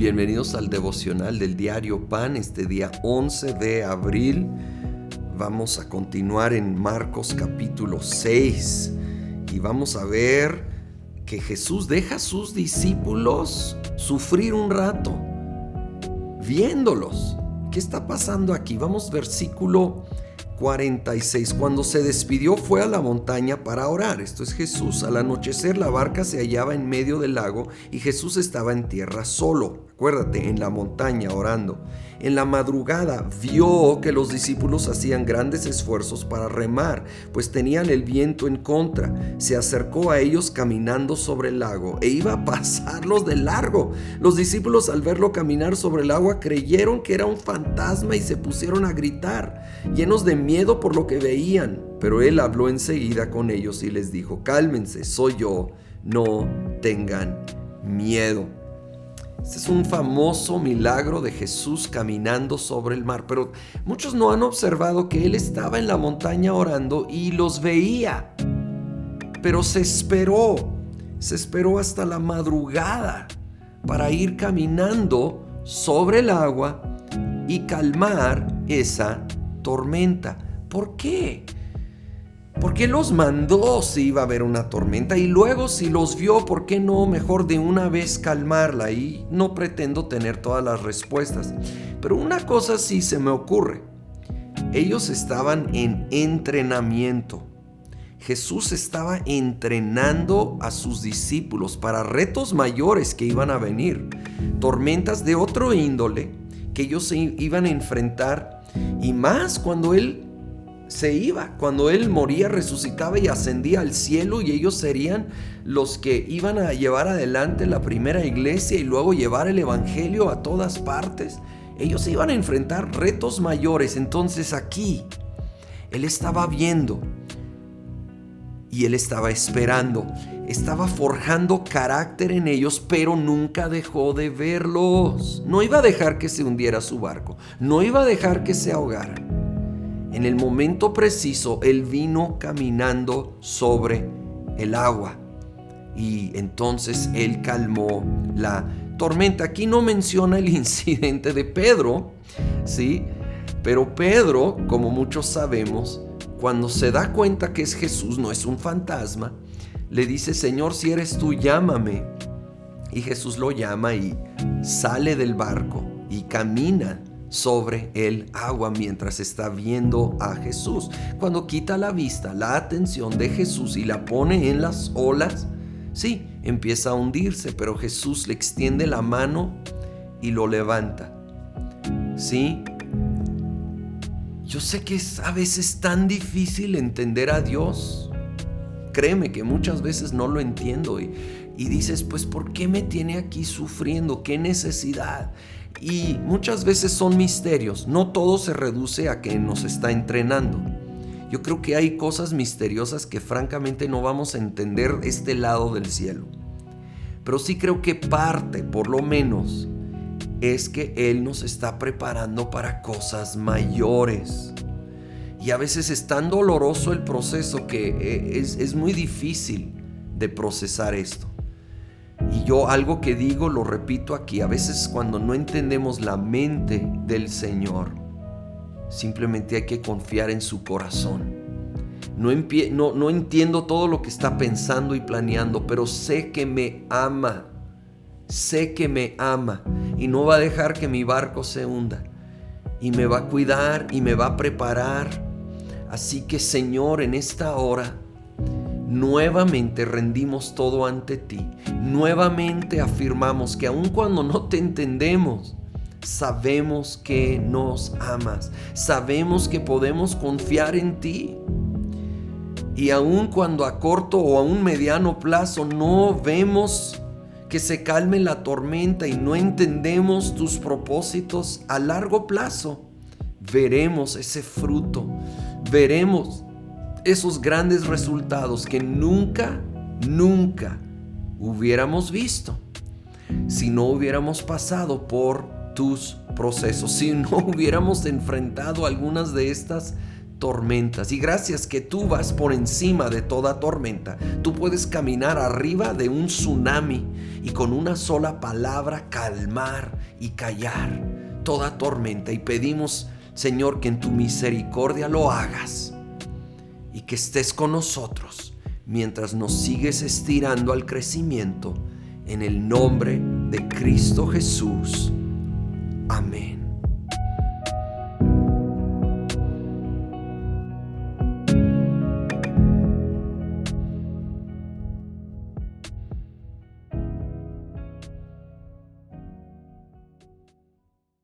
Bienvenidos al devocional del diario Pan, este día 11 de abril. Vamos a continuar en Marcos capítulo 6 y vamos a ver que Jesús deja a sus discípulos sufrir un rato, viéndolos. ¿Qué está pasando aquí? Vamos versículo 46. Cuando se despidió fue a la montaña para orar. Esto es Jesús. Al anochecer la barca se hallaba en medio del lago y Jesús estaba en tierra solo. Acuérdate, en la montaña orando. En la madrugada vio que los discípulos hacían grandes esfuerzos para remar, pues tenían el viento en contra. Se acercó a ellos caminando sobre el lago e iba a pasarlos de largo. Los discípulos, al verlo caminar sobre el agua, creyeron que era un fantasma y se pusieron a gritar, llenos de miedo por lo que veían. Pero él habló enseguida con ellos y les dijo: cálmense, soy yo, no tengan miedo. Este es un famoso milagro de Jesús caminando sobre el mar, pero muchos no han observado que él estaba en la montaña orando y los veía, pero se esperó hasta la madrugada para ir caminando sobre el agua y calmar esa tormenta. ¿Por qué? ¿Por qué los mandó si iba a haber una tormenta? Y luego, si los vio, ¿por qué no mejor de una vez calmarla? Y no pretendo tener todas las respuestas, pero una cosa sí se me ocurre. Ellos estaban en entrenamiento. Jesús estaba entrenando a sus discípulos para retos mayores que iban a venir, tormentas de otro índole que ellos se iban a enfrentar, y más cuando Él se iba, cuando Él moría, resucitaba y ascendía al cielo, y ellos serían los que iban a llevar adelante la primera iglesia y luego llevar el evangelio a todas partes. Ellos iban a enfrentar retos mayores. Entonces aquí Él estaba viendo y Él estaba esperando, estaba forjando carácter en ellos, pero nunca dejó de verlos. No iba a dejar que se hundiera su barco, no iba a dejar que se ahogaran. En el momento preciso, Él vino caminando sobre el agua y entonces Él calmó la tormenta. Aquí no menciona el incidente de Pedro, ¿sí? Pero Pedro, como muchos sabemos, cuando se da cuenta que es Jesús, no es un fantasma, le dice: Señor, si eres tú, llámame. Y Jesús lo llama y sale del barco y camina sobre el agua mientras está viendo a Jesús. Cuando quita la vista, la atención de Jesús y la pone en las olas, sí, empieza a hundirse, pero Jesús le extiende la mano y lo levanta. Sí, yo sé que es a veces tan difícil entender a Dios. Créeme que muchas veces no lo entiendo y dices: pues ¿por qué me tiene aquí sufriendo? ¿Qué necesidad? Y muchas veces son misterios. No todo se reduce a que nos está entrenando. Yo creo que hay cosas misteriosas que francamente no vamos a entender este lado del cielo. Pero sí creo que parte, por lo menos, es que Él nos está preparando para cosas mayores. Y a veces es tan doloroso el proceso que es muy difícil de procesar esto. Y yo algo que digo, lo repito aquí: a veces cuando no entendemos la mente del Señor, simplemente hay que confiar en su corazón. No entiendo todo lo que está pensando y planeando, pero sé que me ama. Sé que me ama y no va a dejar que mi barco se hunda. Y me va a cuidar y me va a preparar. Así que, Señor, en esta hora nuevamente rendimos todo ante ti. Nuevamente afirmamos que aun cuando no te entendemos, sabemos que nos amas. Sabemos que podemos confiar en ti. Y aun cuando a corto o a un mediano plazo no vemos que se calme la tormenta y no entendemos tus propósitos a largo plazo, veremos ese fruto. Veremos esos grandes resultados que nunca hubiéramos visto si no hubiéramos pasado por tus procesos, si no hubiéramos enfrentado algunas de estas tormentas. Y gracias que tú vas por encima de toda tormenta. Tú puedes caminar arriba de un tsunami y con una sola palabra calmar y callar toda tormenta. Y pedimos, Señor, que en tu misericordia lo hagas y que estés con nosotros mientras nos sigues estirando al crecimiento, en el nombre de Cristo Jesús. Amén.